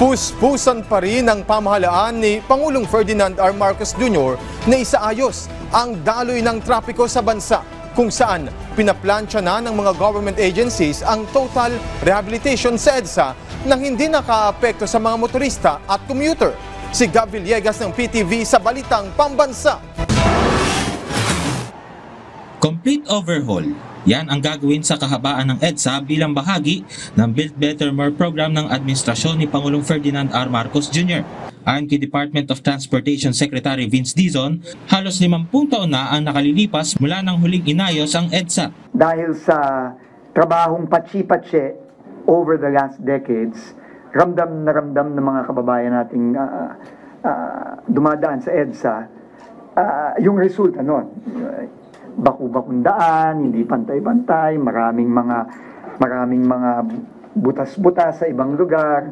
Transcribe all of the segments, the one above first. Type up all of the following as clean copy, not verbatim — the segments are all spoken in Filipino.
Puspusan pa rin ang pamahalaan ni Pangulong Ferdinand R. Marcos Jr. na isaayos ang daloy ng trapiko sa bansa kung saan pinaplansya na ng mga government agencies ang total rehabilitation sa EDSA nang hindi nakaapekto sa mga motorista at commuter. Si Gab Villegas ng PTV sa Balitang Pambansa. Complete overhaul. Yan ang gagawin sa kahabaan ng EDSA bilang bahagi ng Build Better More program ng administrasyon ni Pangulong Ferdinand R. Marcos Jr. Ayon kay Department of Transportation Secretary Vince Dizon, halos 50 taon na ang nakalilipas mula nang huling inayos ang EDSA. Dahil sa trabahong patsi-patsi over the last decades, ramdam ng mga kababayan nating dumadaan sa EDSA, yung resulta nun. Baku-bakong daan, hindi pantay-pantay, maraming mga butas-butas sa ibang lugar.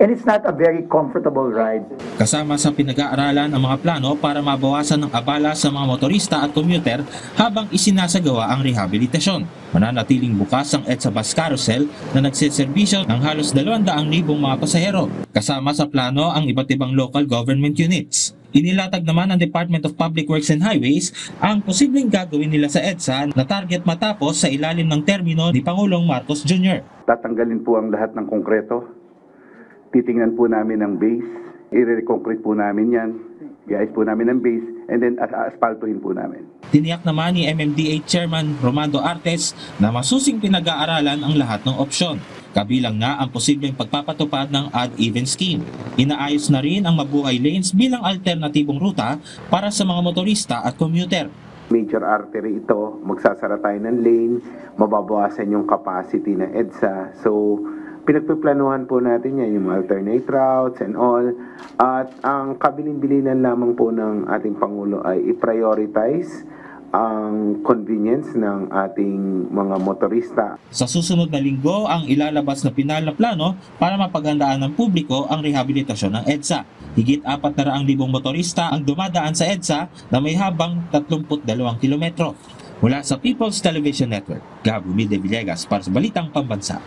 And it's not a very comfortable ride. Kasama sa pinag-aaralan ang mga plano para mabawasan ang abala sa mga motorista at commuter habang isinasagawa ang rehabilitasyon. Mananatiling bukas ang EDSA Bus Carousel na nagsiservisyo ng halos 200,000 mga pasahero. Kasama sa plano ang iba't ibang local government units. Inilatag naman ng Department of Public Works and Highways ang posibleng gagawin nila sa EDSA na target matapos sa ilalim ng termino ni Pangulong Marcos Jr. Tatanggalin po ang lahat ng konkreto. Titingnan po namin ang base. I-reconcrete po namin yan. I-ice po namin ang base and then aspaltuhin po namin. Tiniyak naman ni MMDA Chairman Romando Artes na masusing pinag-aaralan ang lahat ng opsyon. Kabilang na ang posibleng pagpapatupad ng odd-even scheme. Inaayos na rin ang mabuhay lanes bilang alternatibong ruta para sa mga motorista at commuter. Major artery ito, magsasara tayo ng lane, mababawasan yung capacity ng EDSA. So, pinagpiplanuhan po natin yan, yung alternate routes and all. At ang kabilin-bilinan lamang po ng ating Pangulo ay i-prioritize ang convenience ng ating mga motorista. Sa susunod na linggo ang ilalabas na pinal na plano para mapaghandaan ng publiko ang rehabilitasyon ng EDSA. Higit 400,000 motorista ang dumadaan sa EDSA na may habang 32 kilometro. Mula sa People's Television Network, Gab Villegas para sa Balitang Pambansa.